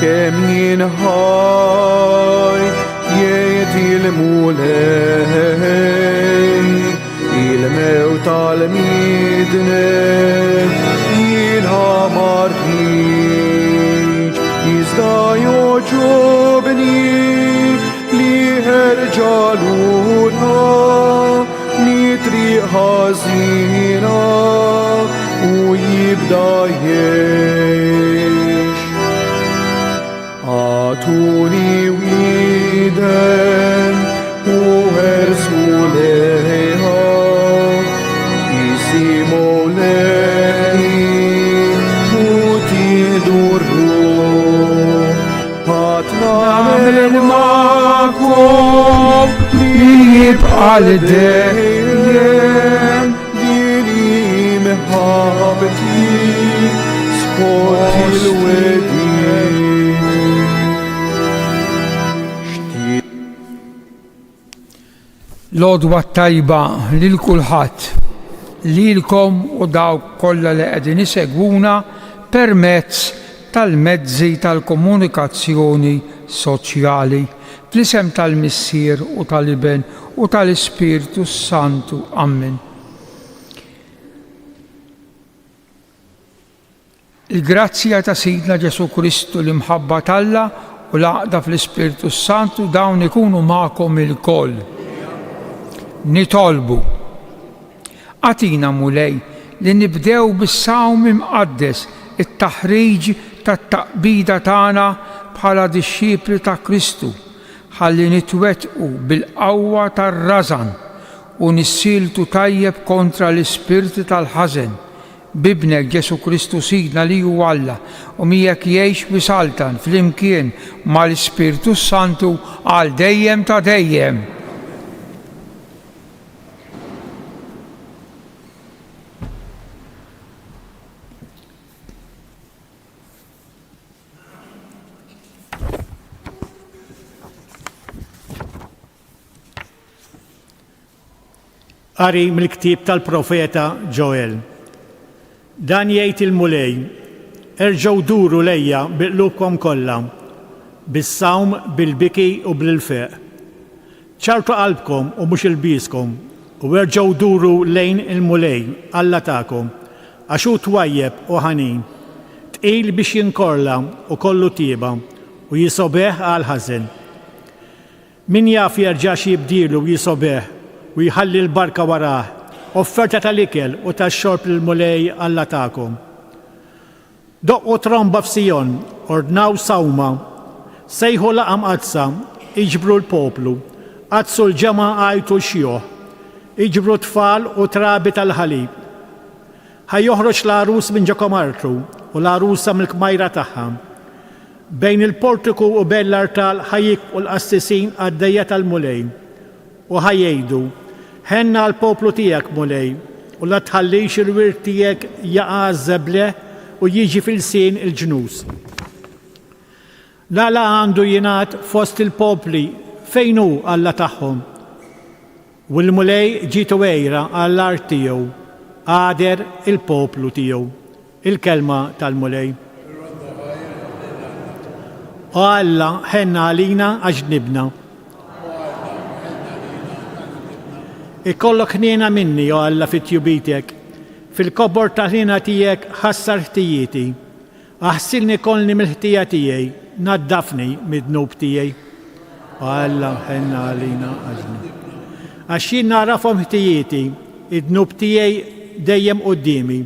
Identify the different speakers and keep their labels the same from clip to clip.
Speaker 1: kem jinħaj jiet il-mulej il-mew tal-midne jinħamar ħiġ jizda joġobni li ħerġaluna nitri ħazina u jibda jiex Atuni widen u hersu leha isimu lehi u tidurru patnamel makum yibqa l-dejjem dini meħabti skont il-wedin
Speaker 2: L-odwa tajba lil kulħadd lilkom u dawk kollha li qegħdin isegwuna permezz tal-mezzi tal-komunikazzjoni soċjali fl-isem tal-Missier u tal-Iben u tal-Ispirtu Santu. Amen. Il-grazzja ta' Sidna Ġesu Kristu l-imħabba t'Alla u l-għaqda fl-Ispirtu Santu dawn ikunu magħkom ilkoll. Nitolbu. Atina mulej li nibdew bis-sawm imqaddes it-taħriġ tat-taqbida tagħna bħala dixxipli ta' Kristu ħalli nitwettqu bil-qawwa tar-rażan u nissiltu tajjeb kontra l-ispirti tal-ħażen bibnek Ġesu Kristu Sidna li hu Alla u miegħek jgħix bisaltan flimkien mal-Ispirtu Santu għal dejjem ta' dejjem.
Speaker 3: Qari mill-ktieb tal-profeta Ġoel. Dan jgħid il-mulej, erġgħu duru lejja biqlubkom kollha, bis-sawm, bil-biki u bil-feq. ċartu qalbkom u mhux ilbieskom u erġgħu duru lejn il-mulej Alla tagħkom, għax hu twajjeb u ħanin, tqil biex jinkorla u kollu tieba u jisobeħ għal ħażen. Min jaf jerġa' xi jibdielu u jisobeħ u jħalli l-barka warah, offerta tal-ikel u tax-xorb lill-mulej Alla tagħkom. Doqqu tromba f'Sijon, ordnaw sawma, sejħu laqam qazza, iġbru l-poplu, qazzu l-ġema għajtu xjuħ, iġbru tfal u trabi tal-ħalib. Ħajjoħroġ l-arus minn ġokomartru u l-arusa mill-kmajra tagħha. Bejn il-portiku u bejn l-artal ħajjikbqu l-qassisin għaddejja tal-mulej u ħajjgħidu ħenna l-poplu tiegħek mulej u la tħallix il-wirt tiegħek jaqa' żebleħ u jiġi fil-sin il-ġnus. Laqla għandu jingħad fost il-popli fejn hu Alla tagħhom. U l-mulej ġitu wejra għall-art tiegħu, għader il-poplu tiegħu. Il-kelma tal-mulej. U Alla ħenna għalina għax nibna. Ikollok ħniena minni, o Alla, fit-tjubitek, fil-kobor ta' ħniena tiegħek ħassar ħtijieti, aħsilni kolni mill-ħtija tiegħi, naddafni mid-dnub tiegħi. O Alla ħenna għalina għażni. Għax jien narafhom ħtijieti, id-dnub tiegħi dejjem qudiemi,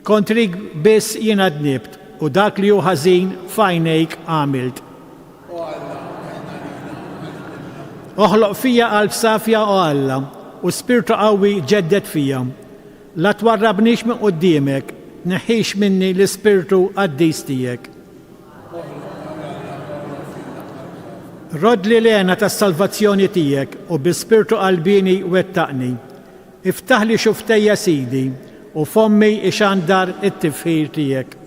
Speaker 3: kontrik biss jiena dnibt u dak li hu ħażin f'għajnejk għamilt. Oħloq fija qalb safja, o Alla, u spirtu qawwi ġeddet fija. La twarrabniex minn quddiemek, neħħix minni l-ispirtu qaddis tiegħek. Rodli lena tas-salvazzjoni tiegħek u bi-spirtu qalbini wettaqni. Iftaħli xuftejja Sidi u fommi ixandar it-tifħir tiegħek.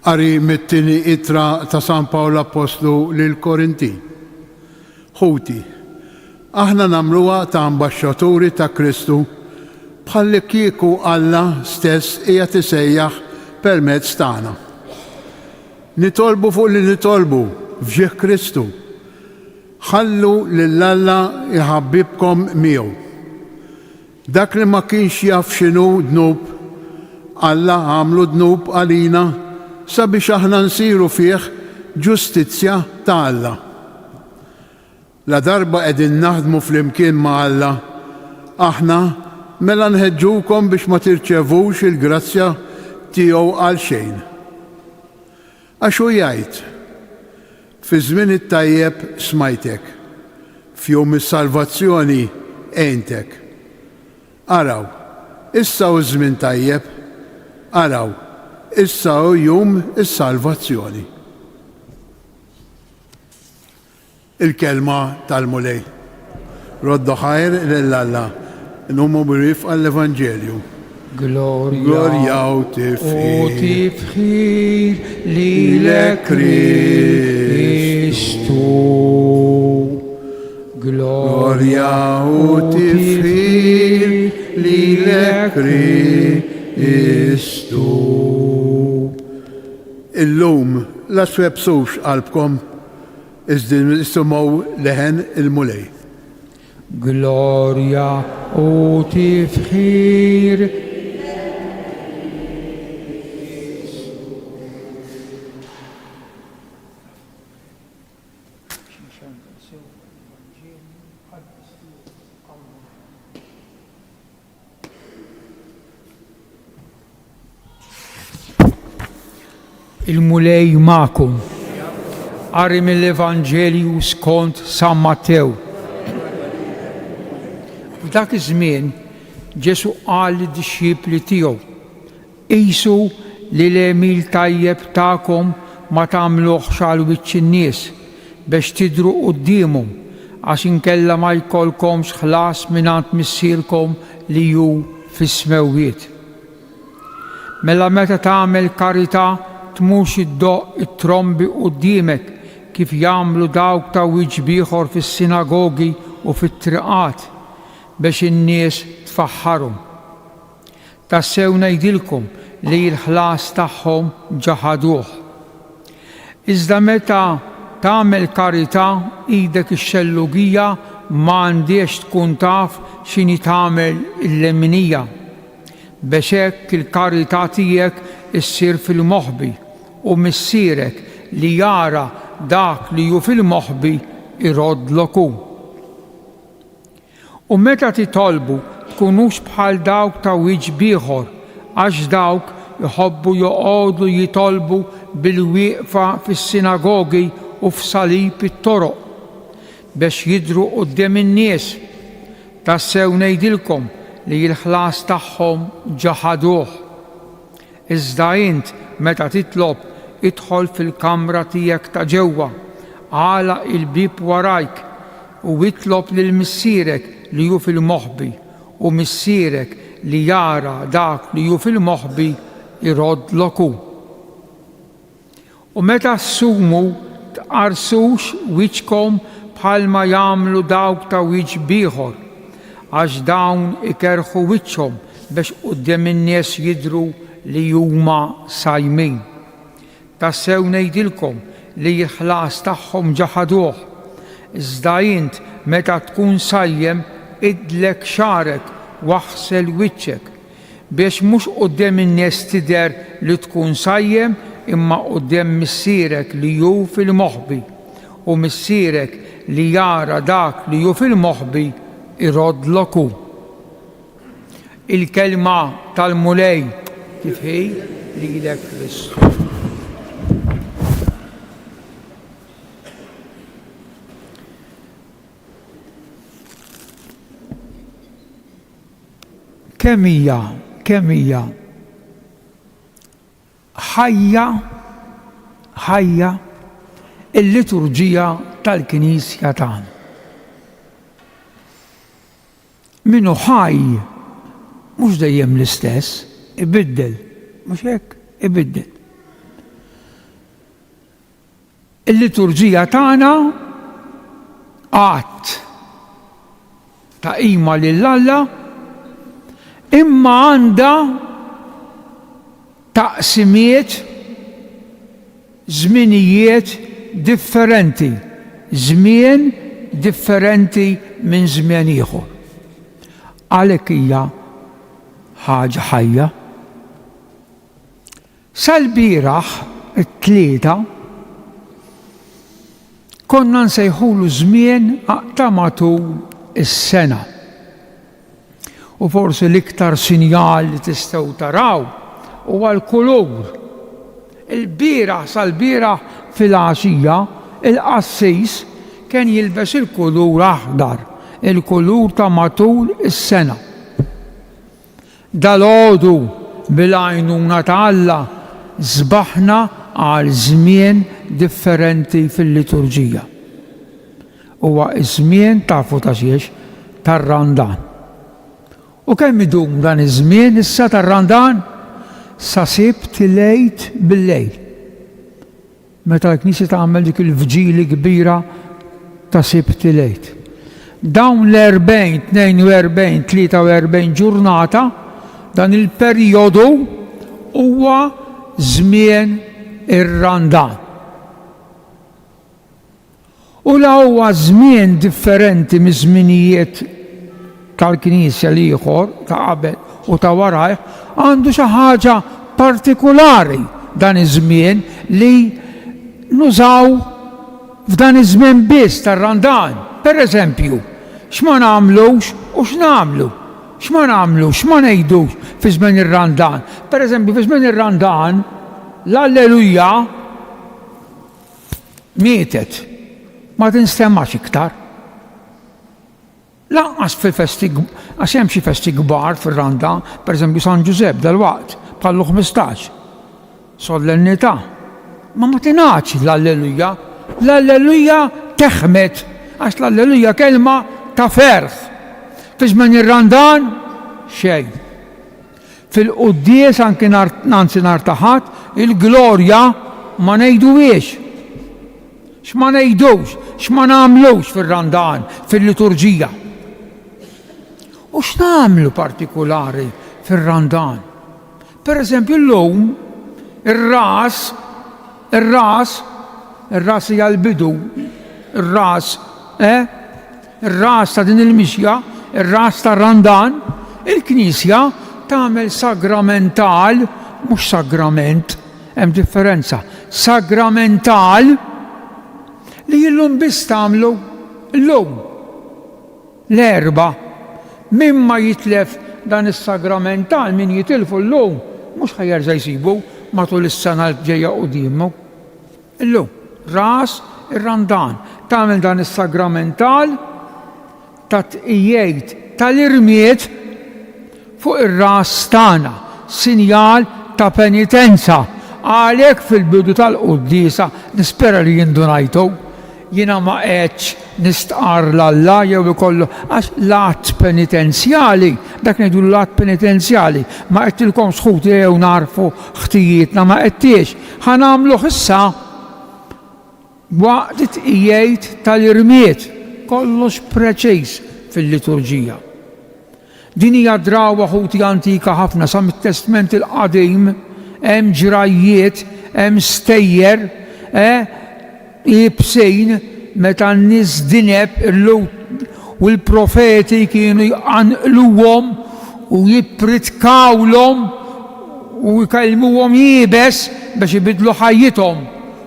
Speaker 4: Qari mit-tieni ittra ta' San Pawl Apostlu lil Korinti. Ħuti, aħna nagħmluha ta' ambaxxaturi ta' Kristu bħalli kieku Alla stess qiegħed isejjaħ permezz tagħna. Nitolbu fuq li nitolbu f'ġieħ Kristu. Ħallu lil Alla iħabbibkom miegħu. Dak li ma kienx jaf x'inhu dnub, Alla għamlu dnub għalina sabiex aħna nsiru fih ġustizzja ta' Alla. La darba qegħdin naħdmu flimkien ma' Alla, aħna mela nħeġġukom biex ma tirċevux il-grazzja tiegħu għal xejn. Għax hu jgħid, fi żmien it-tajjeb smajtek, f'jum is-salvazzjoni għentek. Araw, issa hu żmien tajjeb, araw, issa hu jum is-salvazzjoni. Il-kelma tal-mulej. Roddu ħajr lill-Alla, numu birif għall-Evanġelju. Glorja u
Speaker 2: tifħir lilek Kristu.
Speaker 4: Glorja u tifħir lilek Kristu. Illum la swebsux qalbkom iżdin istumaw leħen il-mulej.
Speaker 2: Glorja u tifħir il-mulej ma'kum. Qari mill-Evanġelju skont San Mattew. F'dak iż-żmien Ġesu qal lid-dixxipli tiegħu: qisu li l-għemil tajjeb tagħkom ma tagħmluhx għal wiċċ in-nies biex tidhru qudiemhom għax inkella ma jkollkomx ħlas mingħand Missierkom li hu fis-smewwiet. Mela meta tagħmel karità tmux iddoqq it-trombi quddiemek kif jagħmlu dawk ta' wiċċ ieħor fis-sinagogi u fit-triqat biex in-nies tfaħħarhom. Tassew ngħidilkom li l-ħlas tagħhom ġaħaduh. Iżda meta tagħmel karità idek ix-xellugija m'għandix tkun taf x'inhi tagħmel il-lemminija biex hekk il-karità tiegħek issir fil-moħħbi u missierek li jara dak li hu fil-moħħbi iroddlok hu. U meta titolbu tkunux bħal dawk ta' wiċċ ieħor għax dawk jħobbu joqogħdu jitolbu bil-wieqfa fis-sinagogi u f'salib it-toroq biex jidhru quddiem in-nies. Tassew ngħidilkom li l-ħlas tagħhom ġaħaduh. Iżda int meta titlob idħol fil-kamra tiegħek ta' ġewwa, għalaq il-bieb warajk u itlob lil missierek li hu fil-moħħbi u missierek li jara dak li hu fil-moħħbi iroddlok hu. U meta ssumu tqarsux wiċċkom bħalma jagħmlu dawk ta' wiċċ ieħor għax dawn ikerħu wiċċhom biex quddiem in-nies jidhru li huma sajmin. Tassew ngħidilkom li l-ħlas tagħhom ġaħaduh. Iżda int meta tkun sajjem idlek xarek waħsel wiċċek biex mhux quddiem in-nies tidher li tkun sajjem imma quddiem missierek li hu fil-moħħbi u missierek li jara dak li hu fil-moħħbi iroddlok hu. Il-kelma tal-mulej tifħir lilek Kristu. Kemm hija ħajja il-liturġija tal-Knisja tagħna. Minnu ħaj mhux dejjem l-istess, ibiddel, mhux hekk, ibiddel. Il-liturġija tagħna qatt ta' qima lill-Alla imma għandha taqsimiet, żminijiet differenti, żmien differenti minn żmien ieħor. Għalhekk hija ħaġa ħajja. Sal-bieraħ it-tlieta konna nsejħulu żmien ta' matul is-sena. U forsi l-iktar sinjal li tistgħu taraw huwa l-kulur. Il-bieraħ sal-bieraħ fil-għaxija il-qassis kien jilbes il-kulur aħdar, il-kulur ta' matul is-sena. Dalgħodu bil-għajnuna ta' Alla żbaħna għal żmien differenti fil-liturġija. Huwa żmien tafu ta' xiex tar-Randan. U kemm idum dan iż-żmien issa tar-Randan? Sa Sibt lejt bil-lejl. Meta l-Knisja tagħmel dik il-vġili kbira ta' Sibt lejt. Dawn l-40, 42, 43 ġurnata dan il-perjodu huwa żmien ir-Randan. U la huwa żmien differenti miż-żminijiet tal-Knisja li ieħor ta' qabel u ta' warajh, għandu xi ħaġa partikolari dan iż-żmien li nużaw f'dan iż-żmien biss tar-Randan. Pereżempju, x'ma nagħmlux u x'nagħmlu. X'ma nagħmlu, x'ma ngħidux fi żmien ir-Randan. Pereżempju, fi żmien ir-Randan l-Alleluja mietet. Ma tinstemax iktar. Lanqas fil-festi, għax hemm xi festi kbar fir-Randan, pereżempju San Ġusepp dalwaqt, bħallu 15. Solennità. Ma tingħadx l-Alleluja. L-Alleluja teħmet, għax l-Alleluja kelma ta' ferħ. Fi żmien ir-Randan xejn. Fil-quddies anke nhar ta' Ħadd, il-glorja ma ngħiduhiex. X'ma ngħidux, x'ma nagħmlux fir-Randan, fil-liturġija. U x'nagħmlu partikolari fir-Randan? Pereżempju llum ir-ras hija l-bidu, ir-ras ta' din il-mixja, ir-ras tar-Randan, il-Knisja tagħmel sagramental, mhux sagrament, hemm differenza. Sagramental li llum biss tagħmlu llum. L-erba' min ma jitlef dan is-sagramental, min jitilfu llum, mhux ħajerġa' jsibu matul is-sena l-ġejja qudiemu. Illum, ras ir-Randan tagħmel dan is-sagramental ta' tqiegħed tal-irmiet fuq ir-ras tagħna, sinjal ta' penitenza. Għalhekk fil-bidu tal-quddiesa nispera li jindunajtu. Jiena ma qedx nistqar l-Alla jew ikollu għax l-att penitenzjali, dak ngħidu l-att penitenzjali, ma qedtilkom sħuti jew narfu ħtijietna ma qedtiex. Ħanagħmluh issa waqt it-tqiegħed tal-irmiet, kollox preċiż fil-liturġija. Din hija drawwa ħuti antika ħafna sa mit-Testament il-Qadim, hemm ġrajiet, hemm stejjer, jibsejn meta n-nies dineb u l-profeti kienu jqanqluhom u jipritkawlhom u jkellmuhom jibes biex ibidlu ħajjithom.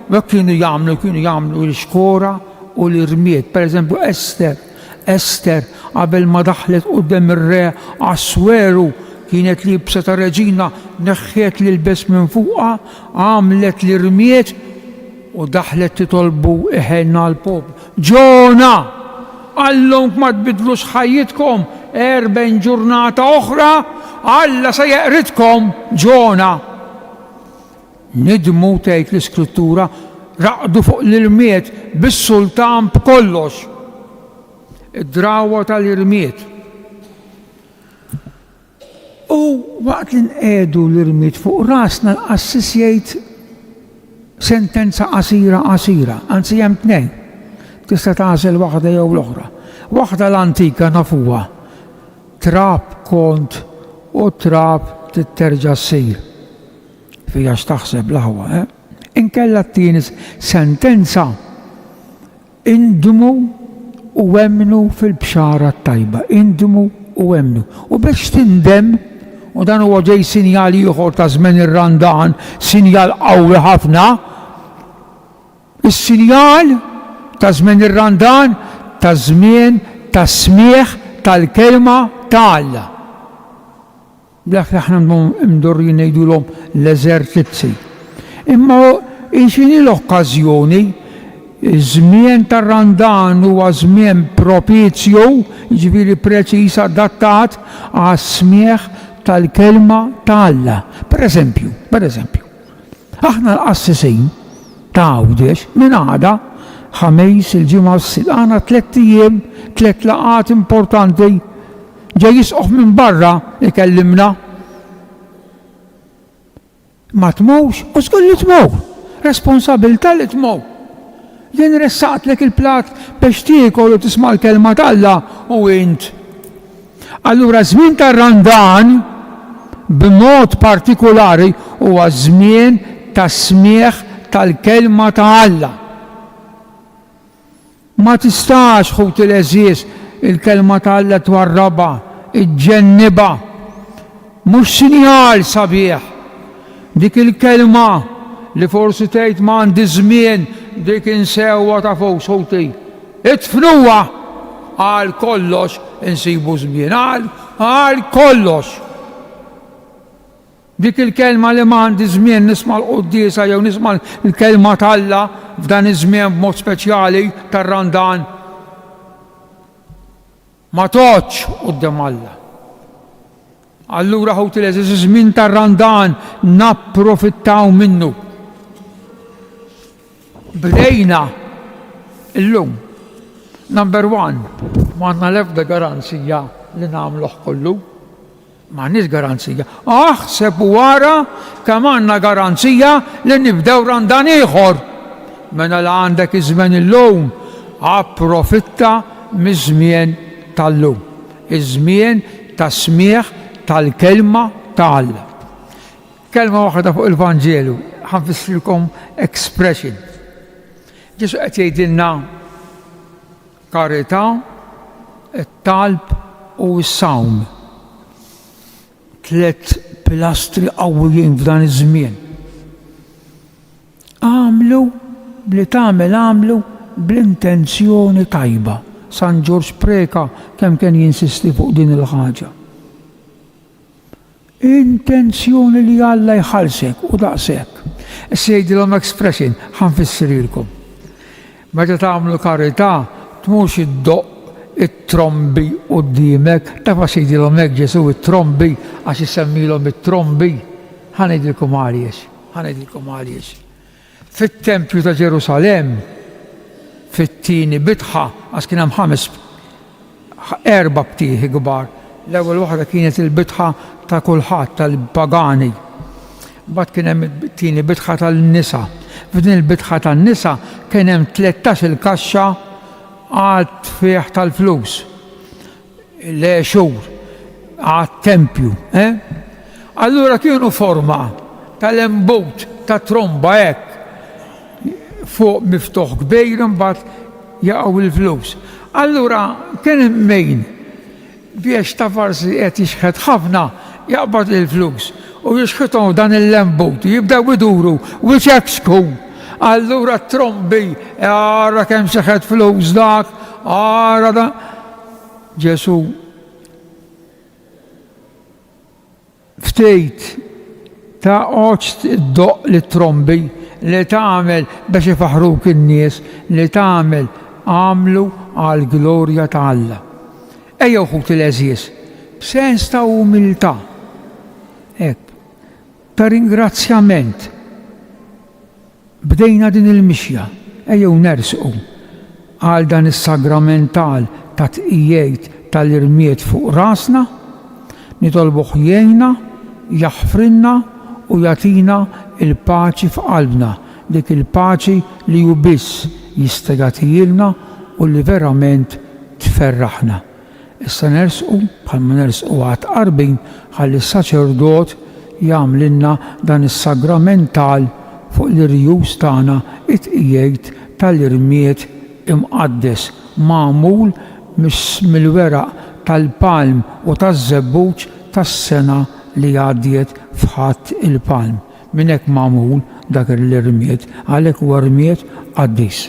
Speaker 2: Dak kienu jagħmlu l-xkora u l-irmiet. Pereżempju Ester qabel ma daħlet quddiem ir-re Asweru kienet libsa ta' reġina, neħħiet l-ilbes minn fuqha, għamlet l-irmiet u daħlet titolbu iħenna l-poplu. Ġona, għallhom ma tbidlux ħajjitkom 40 ġurnata oħra, Alla se jeqritkom Ġona. Nidmu tgħid l-Iskrittura, raqdu fuq l-irmiet bis-sultan b'kollox. Id-drawwa tal-irmiet. U waqt li nqedu l-irmiet fuq rasna l-qassis jgħid sentenza qasira, anzi hemm tnejn. Tista' tagħżel waħda jew l-oħra. Waħda l-antika nafuha. Trab kont u trab titterġa' ssir. Fija x'taħseb l-aħwa, Inkella t-tieni sentenza indmu u emnu fil-bxara tajba. Indmu u emnu. U biex tindem, u dan huwa ġej sinjal ieħor ta' żmien ir-Randan, sinjal qawwi ħafna. Is-sinjal ta' żmien ir-Randan ta' żmien ta' smieħ tal-kelma ta' Alla. Dak li aħna mdorrin ngħidulhom l-eżerċizzi. Imma x'inhi l-okkażjoni, żmien tar-Randan huwa żmien propizju, jiġifieri preċiż adattat għas smieħ tal-kelma ta' Alla. Pereżempju, aħna l-qassisin ta' Għawdex minn għada ħamejs il-ġimgħa s-sibt għandna 3 ijiem, 3 laqgħat importanti ġej jisqoħ minn barra ikellimna. Ma tmowx, u żgur li tmow, responsabilità li tmow. Jien ressaqtlek il-plat biex tiekol u tisma' l-kelma t'Alla u int. Allura żmien tar-Randan b'mod partikolari huwa żmien ta' smieħ tal-kelma ta' Alla. Ma tistax ħut il-eżies il-kelma ta' Alla twarraba, iġġenniba. Mhux sinjal sabiħ. Dik il-kelma li forsi tgħid ma għandi żmien dik insewwa ta' fuq sowti. Itfnuha għal kollox insibu żmien, għal kollox. Dik il-kelma li ma għandi żmien nisma' l-quddiesa jew nisma' l-kelma ta' Alla f'dan iż-żmien b'mod speċjali tar-Randan. Ma toċ quddiem Alla. Allura ħut il-eżiż żmien tar-Randan napprofittaw minnu. Bdejna illum. Number 1, m'għandna l-ebda garanzija li nagħmluh kollu. M'għandniex garanzija. Aħseb wara kemm għandna garanzija li nibdew Randan ieħor. Mela li għandek iż-żmien illum, approfitta miż-żmien tal-lum. Iż-żmien ta' smieħ tal-kelma ta' Alla. Kelma waħda fuq il-Vanġelu, ħanfissrilkom expression. Ġesu qed jgħidilna karità, it-talb u s-sawm. 3 pilastri qawwijin f'dan iż-żmien. Għamlu bli tagħmel għamlu bl-intenzjoni tajba. San George Preka kemm kien jinsisti fuq din il-ħaġa. Intenzjoni li Alla jħallsek u daqshekk. Issa jgħidilhom expression ħanfissirilkom. Meta tagħmlu karità tmux iddoq it-trombi quddiemek, tafa xejdilhom hekk Ġesu it-trombi għax isemmilhom it-trombi. Ħanejdilkom għaliex. Fit-Tempju ta' Ġerusalemm fit-tieni bitħa għax kien hemm 4 btieħi kbar. L-ewwel waħda kienet il-bitħa ta' kulħadd tal-pagani. Mbagħad kien hemm it-tieni bitħa tan-nisa. F'din il-bitħa tan-nisa kien hemm 13 kaxxa għat-tfieħ tal-flus. L-xhur għat-tempju. Allura kienu forma tal-embut ta' tromba hekk fuq miftuħ kbir imbagħad jaqgħu il-flus. Allura kien mejn biex ta' farsi qed jixħed ħafna jaqbad il-flus u jixħithom dan il-lembut jibdew iduru u jċeksku. Allura trombi ara kemm xeħed flus dak, ara da. Ġesu ftejt ta' oċt id-doq li trombi li tagħmel biex ifaħruk in-nies li tagħmel għamlu għal glorja ta' Alla. Ejjew ħut il-eżies, b'sens ta' umiltà, ta' ringrazzjament. Bdejna din il-mixja, ejjew nersqu għal dan is-sagramental ta' tqiegħed tal-irmiet fuq rasna, nitolbuh jgħinna, jaħfrinna u jagħtina il-paċi f'qalbna dik il-paċi li hu biss jista' jagħtilna u li verament tferraħna. Issa nersqu bħalma nersqu għad qarbin ħalli s-saċerdot jagħmlilna dan is-sagramental fuq l-irjus tagħna it-qiegħed tal-irmiet imqaddes magħmul mill-weraq tal-palm u taż-żebbuġ tas-sena li għaddiet f'ħadd il-palm. Minn hekk magħmul dak l-irmiet, għalhekk huwa rmiet qaddis.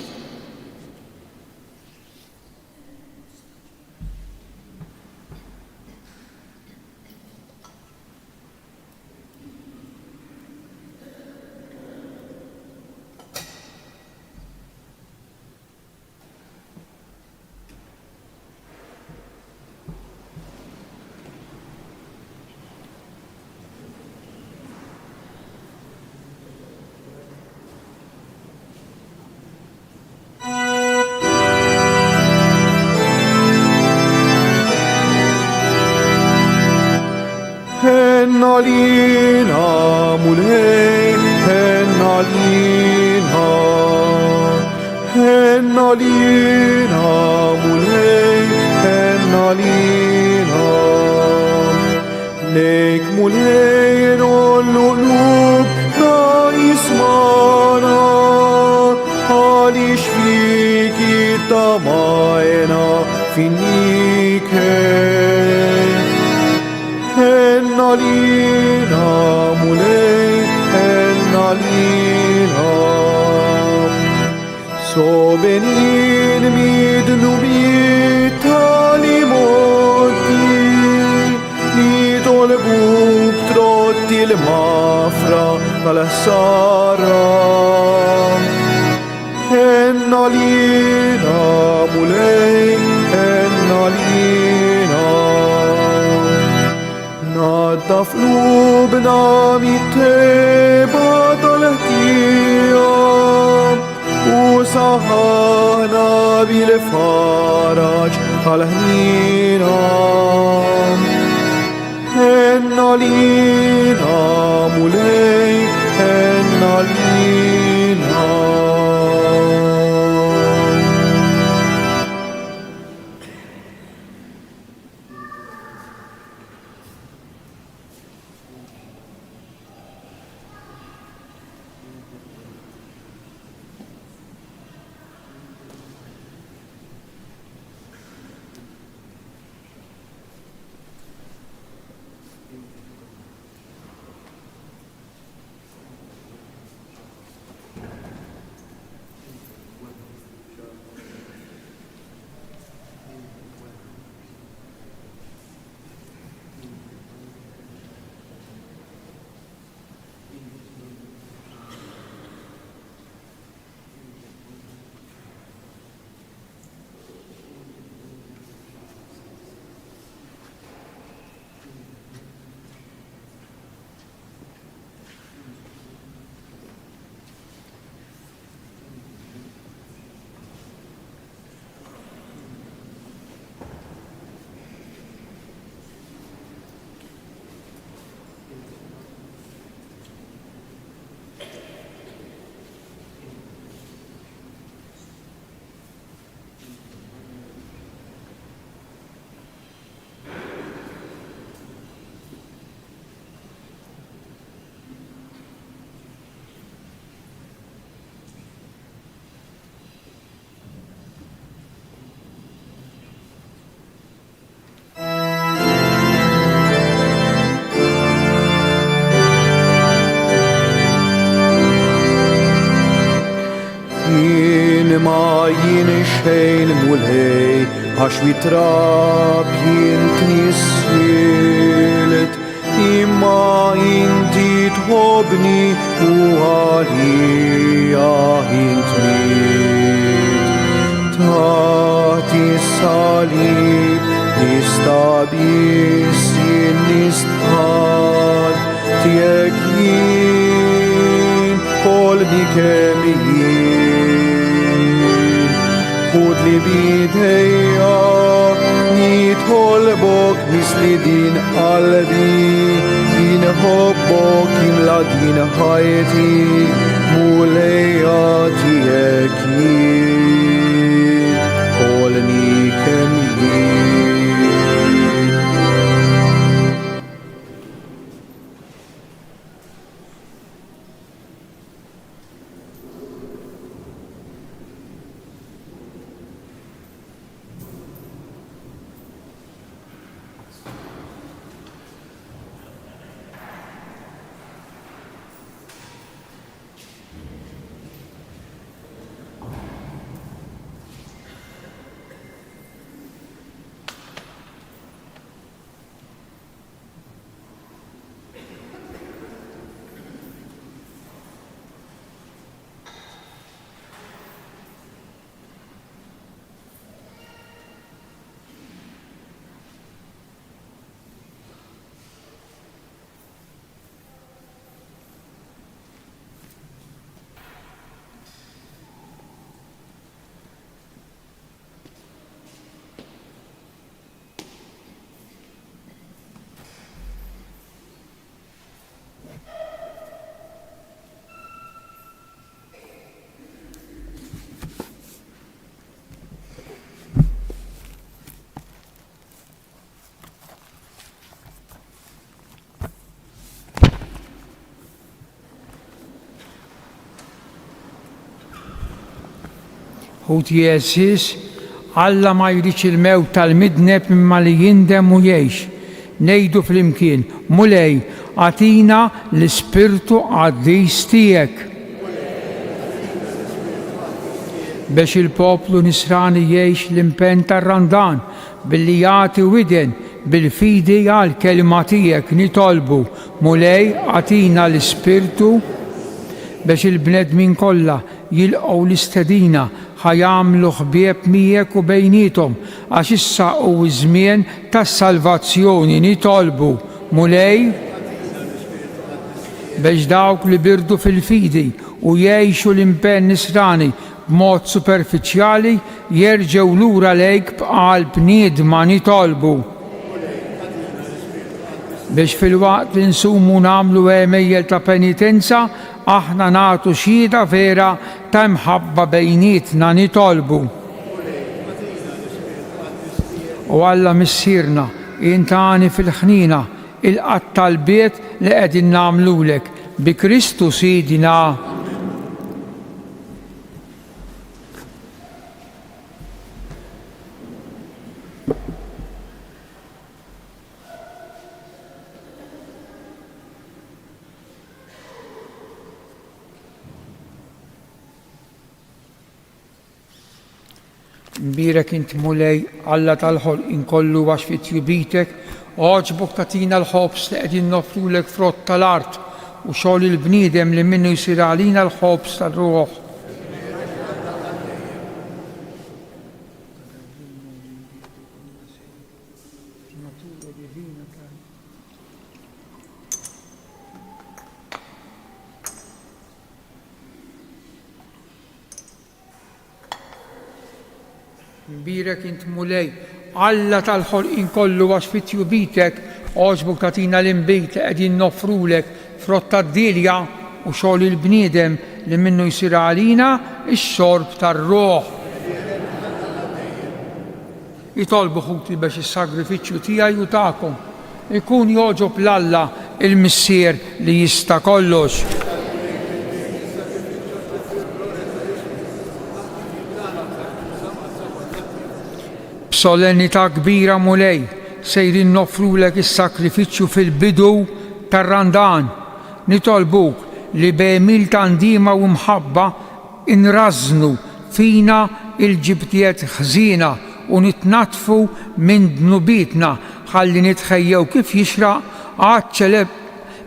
Speaker 1: Henna lina mulej, henna lina, henna lina mulej, henna lina. Lejk mulej nollu lub na ismana, għalix fiki tamajna finniket. Henna lina mulej, henna lina. So benin midnu bitali moti, nitolbuk trotti l-mafra tal-ħsara. Henna lina mulej, henna lina. Nadda f'lubna mitteba tal-ħtija u saħħana bil-faraġ tal-ħnina. Henna lina mulej, henna lina. Ma jien xejn mulej, għax mitrab jien tniswilet, imma inti tħobni u għalija int mit. Taħti salib nistabis jien nistħar, tiegħek jien kolbi kemm jien. Khud li bidejja nitħolbok misli din qalbi, inħobbok imla din ħajti, mulej tijek jien, kolni kem jien.
Speaker 2: Ħut Jesis, Alla ma jridx il-mewt tal-midneb imma li jindem u jgħix. Nejdu flimkien, mulej, għatina l-Ispirtu Qaddis tiegħek. Biex il-poplu Nisrani jgħix l-impenn tar-Randan billi jagħti widen bil-fidi għal-kelma tiegħek nitolbu, mulej, għatina l-Ispirtu biex il-bnedmin kollha jilqgħu l-istedina ħajamlu ħbieb miegħek u bejnietom għax issa hu żmien tas-salvazzjoni nitolbu, mulej biex dawk li birdu fil-fidi u jgħixu l-impenn nisrani b'mod superfiċjali jerġgħu lura lejk b'qalb niedma nitolbu biex fil-waqt li nsumu nagħmlu għemejjel ta' penitenza aħna nagħtu xhieda vera ta' imħabba bejnietna nitolbu. U Alla missierna intani fil-ħnina il-qatt tal-biet li qegħdin nagħmlulek bi Kristu Sidina. Mbirek int mulej Alla tal-ħolq inkollu għax fit jubitek, oġbok tatina l-ħobs li qegħdin nofrulek frott tal-art u xogħol il-bniedem li minnu jsir għalina l-ħobs tal-ruħ. Mbirek int mulej Alla tal-ħolq inkollu għax fit jubitek, oġbok tatina l-imbejt li qegħdin nofrulek frott tad-dilja u xogħol il-bniedem li minnu jsir għalina x-xorb tar-ruħ. Jitolbu ħuti biex is-sagrifiċċju tiegħi u tagħkom ikun jogħġob l-Alla il-Missier li jista' kollox. B'solennità kbira mulej sejrin nofrulek is-sakrifiċċju fil-bidu tar-Randan. Nitolbuk li b'għemil ta' ndima u mħabba inrażnu fina il-ġibtiet ħżiena u nitnatfu minn dnubietna ħalli nitħejjew kif jixraq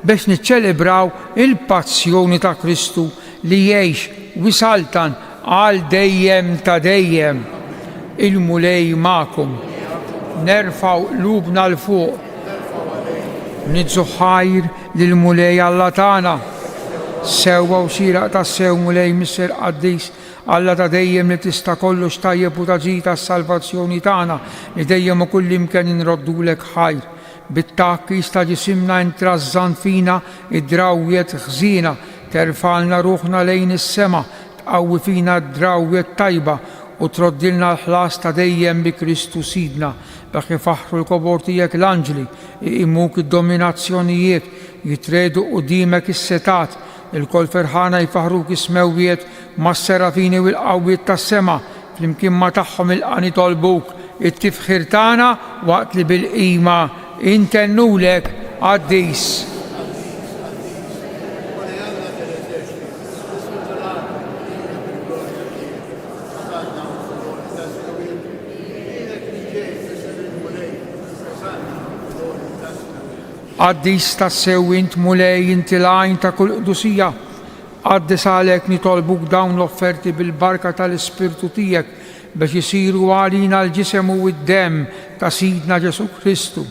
Speaker 2: biex niċċelebraw il-pazzjoni ta' Kristu li jgħix wisaltan għal dejjem ta' dejjem. Il-mulej ma'kom, nerfaw lubna l-fuq, nidżu ħajr lill-mulej Alla tagħna, sewwa u xieraq ta' sew mulej Missier Qaddis, Alla ta' dejjem li tista' kollox tajjeb u taġid tas-salvazzjoni tagħna li dejjem u kull imkien inroddulek ħajr. Bit-takk jista' ġisimna intrażżan fina id-drawwiet ħżiena terfalna ruħna lejn is-sema, tqawwi fina d-drawwiet tajba u troddilna l-ħlas ta' dejjem bi Kristu Sidna, biex ifaħħru l-kobor tiegħek l-anġli, iqimuk id-dominazzjonijiet, jitredu quddiemek is-setat, il-kol ferħana jfaħruk ismewwiet mas-serafini u l-qawwiet tas-sema, flimkien ma tagħhom il-qani tolbuk it-tifħir tagħna waqt li bil-qima intennulek qaddis. Qaddis tassew int mulej inti l-għajn ta' kull qdusija, qaddis għalhekk nitolbuk dawn l-offerti bil-barka tal-Ispirtu tiegħek biex isiru għalina l-ġisem u d-dem ta' Sidna Ġesu Kristu,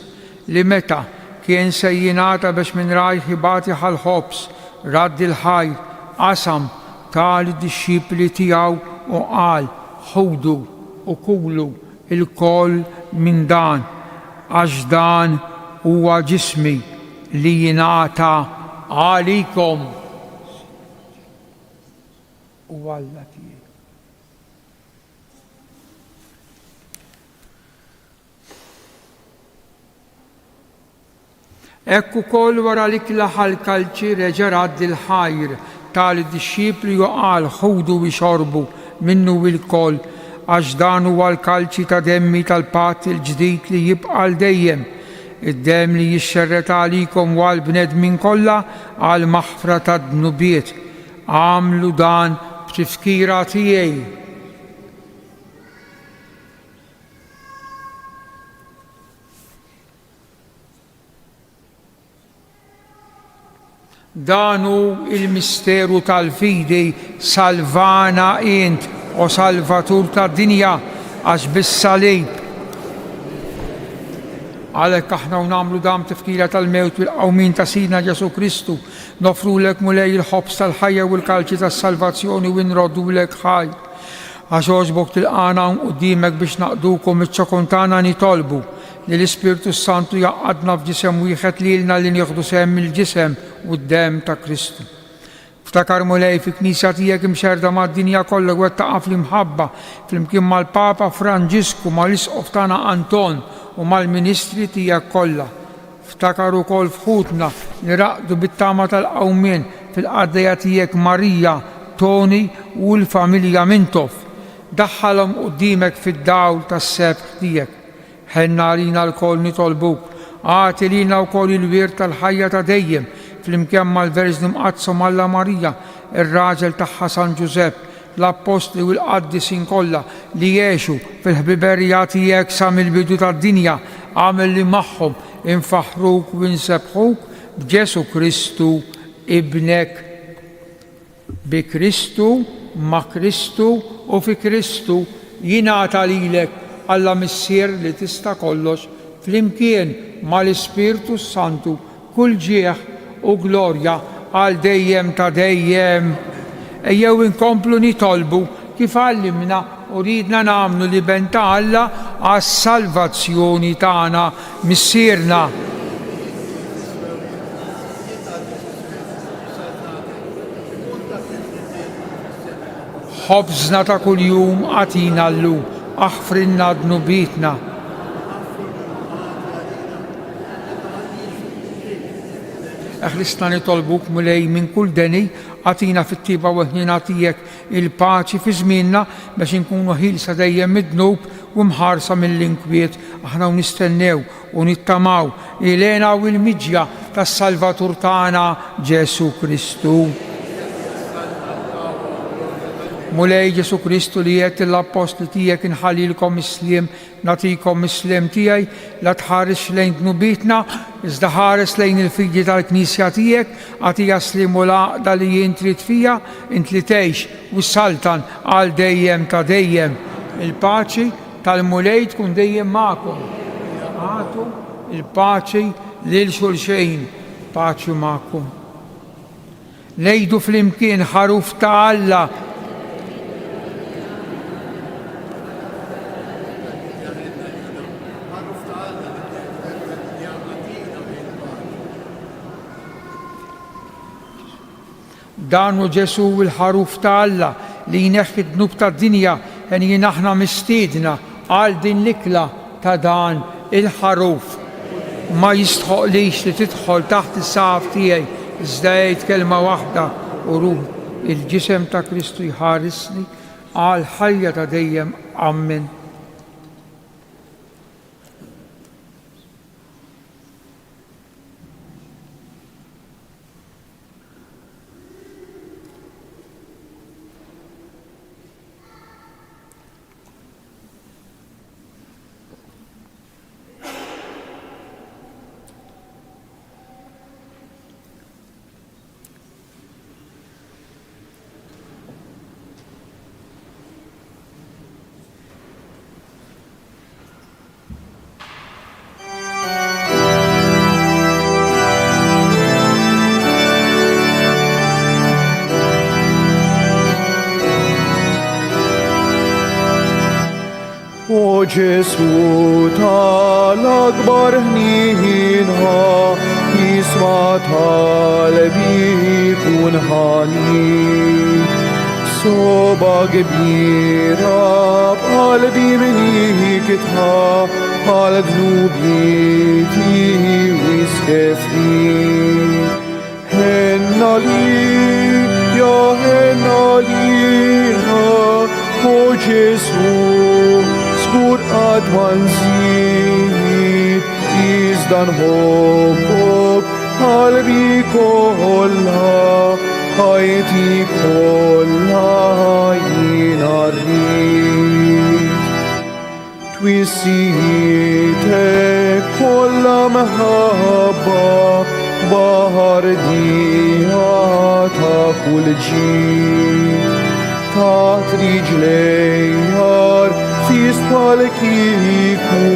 Speaker 2: li meta kien se jingħata biex minn rajh ibati ħal-ħobs, raddi l-ħajr, qasam tal-dixxipli tiegħu u qal ħudu u kulu il-koll minn dan, għax dan huwa ġismi li jingħata għalikom. U Alla tiegħek. Ekk ukoll wara li klaħal kalċi reġa' raddi l-ħajr tal-dixxipli u qal ħudu u xorbu minnu il-koll, għax dan huwa l-kalċi ta' demmi tal-patt il-ġdid li jibqa' l dejjem, id-dem li jixxerret għalikom u għall-bnedmin kollha għal maħfra ta' dnubiet. Għamlu dan b'tifkira tiegħi. Danu il-misteru tal-fidi salvana int u salvatur tad-dinja għax bis-salib. Għalhekk aħna nagħmlu dan tifkira tal-mewt u l-qawmin ta' Sidna Ġesu Kristu, nofrulek mulej il-ħobs tal-ħajja u l-kalċi tas-salvazzjoni u nroddulek ħajr. Għax għoġbok tilqana quddiemek biex naqdukom iċ-ċokon tagħna nitolbu li l-Ispirtu Santu jaqgħadna f'ġisem wieħed lilna li nieħdu sehem mill-ġisem u d-dem ta' Kristu. Ftakar mulej fi knisja tiegħek imxerda mad-dinja kollha wettaqa' fl-imħabba flimkien mal-Papa Franġisku mal-Isqof tagħna Anton u mal-ministri tiegħek kollha. Ftakar ukoll fħutna li raqdu bit-tama tal-qawmien fil-qaddeja tiegħek Marija, Toni u l-familja Mintoff. Daħħalhom quddiemek fid-dawl tas-sebħ tiegħek. Ħenna għalina l-koll nitolbuk, għati lina wkoll il-wirt tal-ħajja ta' dejjem flimkien mal-Verżni Mqazza Alla Marija, ir-raġel tagħha San Ġusepp, l-Apostli u l-Qaddisin kollha li jgħixu fil-ħbiberija tiegħek sa mill-bidu tad-dinja, għamel li magħhom infaħruk u nsebħuk b'Ġesu Kristu ibnek. Bi Kristu, ma' Kristu u fi Kristu jingħata lilek Alla missier li tista' kollox flimkien mal-Ispirtu Santu kull ġieħ u glorja għal dejjem ta' dejjem. Ejjew inkomplu nitolbu kif għallimna u ridna nagħmlu li ben ta' Alla għas-salvazzjoni tagħna missierna. Ħobżna ta' kuljum għatina llum, aħfrinna dnubietna. Eħlisna nitolbuk mulej minn kull deni għatina fit-tiba u ħnina tiegħek il-paċi fi żmienna biex inkunu ħilsa dejjem mid-dnub u mħarsa mill-inkwiet. Aħna nistennew u nittamaw il-għena u l-miġja tas-Salvatur tagħna Ġesu Kristu. Mulej Ġesu Kristu li jgħid l-Apostli tiegħek inħallilkom is-sliem, nagħtikom is-sliem tiegħi, la tħares lejn dnubietna, iżda ħares lejn il-figli tal-Knisja tiegħek, għatija sliem u l-għaqda li jien trid fija, int li tgħix u saltan għal dejjem ta' dejjem. Il-paċi tal-mulej tkun dejjem magħkom. Għatu il-paċi lil xulxejn, paċi magħkom. Ngħidu flimkien ħaruf ta' Alla. Dan u Ġesu il-ħaruf ta' Alla li jneħħi d-dnub ta' dinja jien aħna mistiedna għal din l-ikla ta' dan il-ħaruf. Ma jistħoqlix li tidħol taħt is-saf tiegħi iżda jgħid kelma waħda u ruh il-ġisem ta' Kristu jħarisni għal ħajja ta' dejjem. Amen.
Speaker 1: O Ġesu tal-akbar ħnina, jisma' talbi kun ħani. Soba kbira b'qalbi minnik għal dnubi wiskefni. Henna li, ja henna li, o Ġesu, skur għad manżid, iżda nħobbok qalbi kollha, ħajti kollha jiena rrid. Twissietek kollha meħabba, baħar dija ta' kull ġid. Taħt riġlejjar fis pal-kiku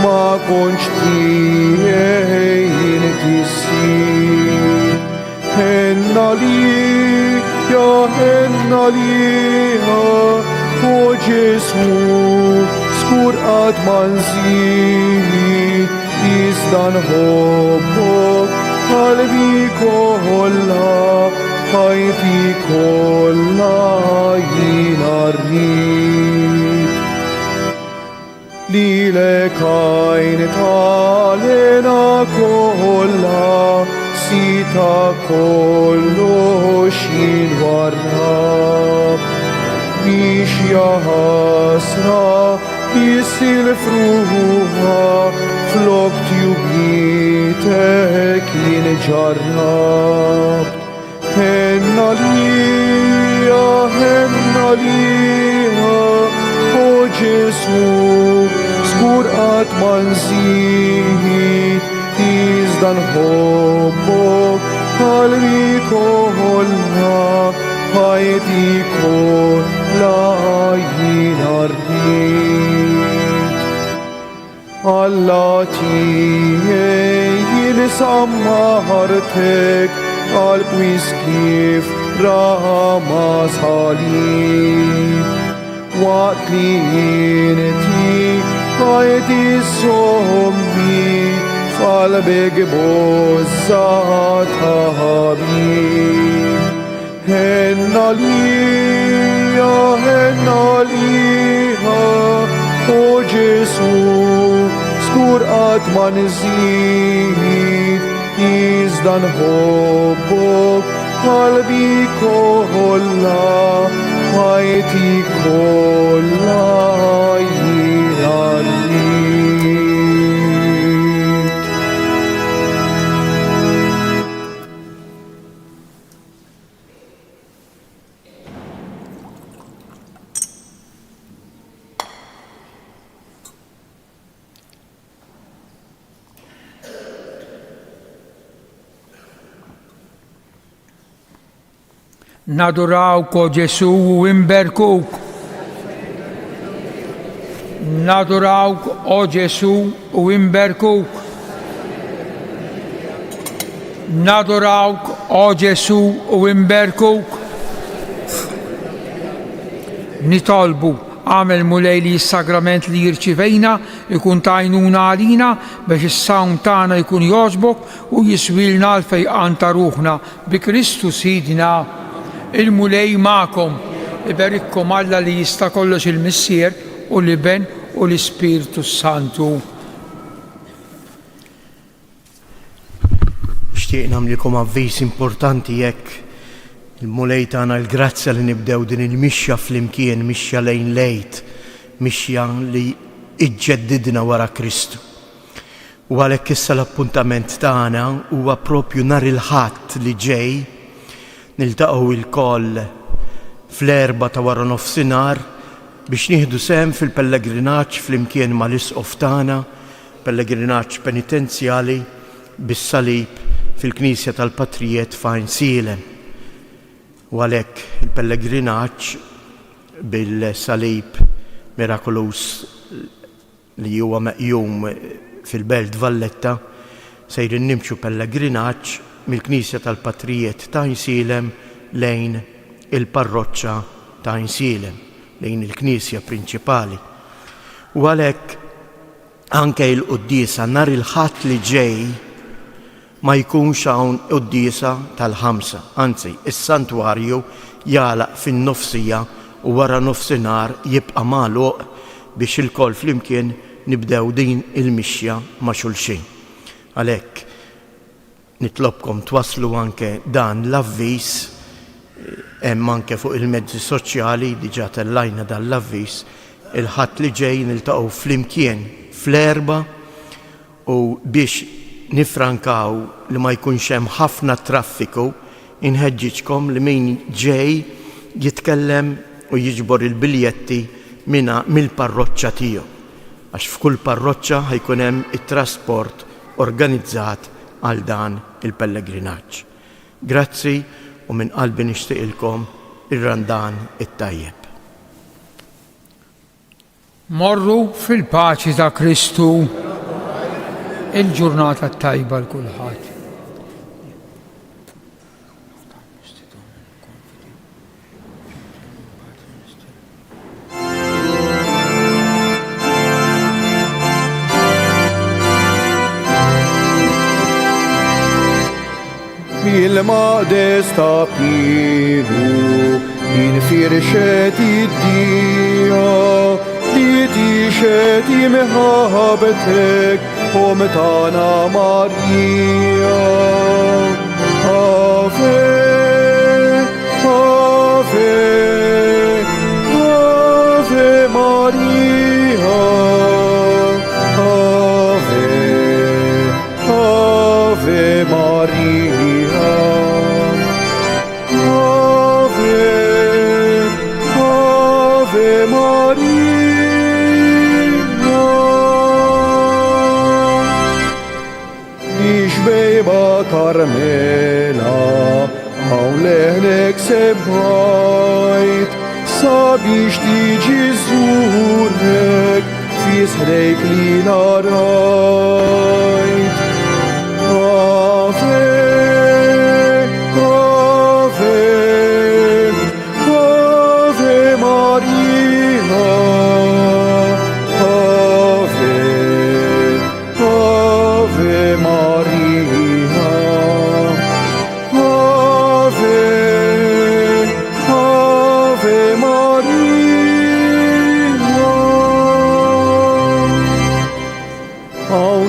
Speaker 1: ma konċ tiegħi tissir. Henna li, ja henna li, o Ġesu, skur qatt ma nżid, iżda nħobbok qalbi kollha, ħajti kollha jiena rrid. Lilek għajn talena kollha, sita kollox jinwarrab. Biex jaħasra jissil fruħa, flok tjubjitek jinġarrab. Henna li, o Ġesu, skur qatt ma nżid, iżda nħobbok qalbi kollha, ħajti kollha jiena rrid. Alla tiegħi jien sammaħartek, qalb wiskif rama salib. Waqt li inti ħajti sommi, f'qalbek bozza ta' ħabib. Henna li, o Ġesu, skur qatt ma nżid, iżda nħobbok qalbi kollha, ħajti kollha jiena rrid.
Speaker 2: Nadurawk o Ġesu u imberkuk. Nadurawk o Ġesu u imberkuk. Nadurawk o Ġesu u imberkuk. Nitolbu għamel mulej li s-sagrament li jirċivejna ikun tajnuna għalina biex is-sawm tagħna jkun jogħġbok u jiswilna l-fejqan ta' ruħna bi Kristu Sidna. Il-mulej magħkom, iberikkom Alla li jista' kollox il-Missier u l-Iben u l-Ispiritu Santu.
Speaker 5: Nixtieq nagħmlikom avviż importanti jekk il-mulej tagħna l-grazzja li nibdew din il-mixja flimkien, mixja lejn lejt, mixja li iġġeddidna wara Kristu. U għalhekk issa l-appuntament tagħna huwa proprju nhar il-Ħadd li ġej niltaqgħu il-koll fl-4 ta' wara nofsinhar biex nieħdu sehem fil-pellegrinaġġ flimkien mal-isqof tagħna, pellegrinaġġ penitenzjali bis-salib fil-Knisja tal-Patrijiet f'Einsiedlen. U għalhekk il-pellegrinaġġ bil-salib mirakulus li huwa meqjum fil-Belt Valletta sejrin nimxu pellegrinaġġ mill-Knisja tal-Patrijiet ta' Einsiedlen lejn il-parroċċa ta' Einsiedlen, lejn il-Knisja prinċipali. U għalhekk anke l-quddiesa nhar il-Ħadd li ġej ma jkunx hawn quddiesa tal-5, anzi is-santwarju jagħlaq fin-nofsija u wara nofsinhar jibqa' magħluq biex ilkoll flimkien nibdew din il-mixja ma' xulxin. Għalhekk nitlobkom twasslu anke dan l-avviż, hemm anke fuq il-mezzi soċjali diġà tellajna dan l-avviż, il-Ħadd li ġej niltaqgħu flimkien fl-4 u biex nifrankaw li ma jkunx hemm ħafna traffiku, inħeġġiġkom li min ġej jitkellem u jiġbor il-biljetti mill-parroċċa tiegħu. Għax f'kull parroċċa ħajkun hemm it-trasport organizzat għal dan il-pellegrinaġġ. Grazzi u minn qalbi nixtieqilkom ir-Randan it-tajjeb.
Speaker 2: Morru fil-paċi ta' Kristu. Il-ġurnata tajba l-kulħadd.
Speaker 1: Bil-maqdes ta' Pilu infirxet id-dija li tixet imħabtek Tana Maria. Ave, Ave, Ave Maria. Ave, Ave Maria. Ave, Ave Maria. Bejba Karmela, għaw leħnek sebbajt, sabiex tiġi żurek, fi sħrejk li narajt. Ave, Ave, Ave Maria. Ave, Ave Maria.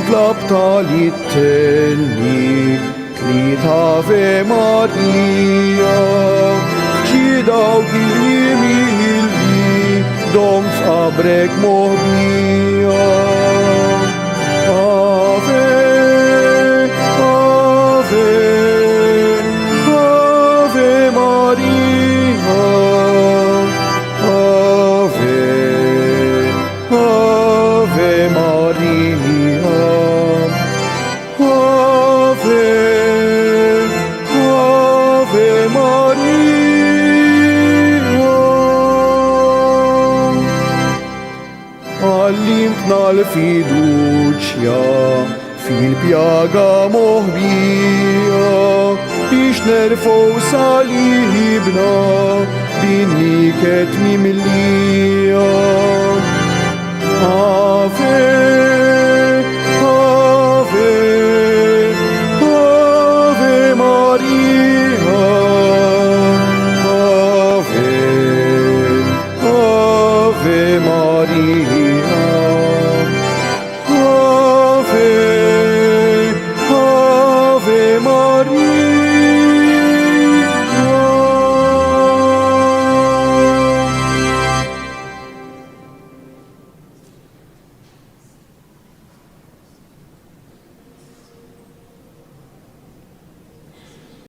Speaker 1: Tlab tal-ittenni tliet Ave Maria, ġidaw il-jimili dom f'qabrek moħbija. Ave, Ave, Ave Maria. Ave, Ave Maria. Ave, Ave Maria. Għallimtna l-fiduċja fil-pjaga moħbija biex nerfgħu salibna bini ketmi milion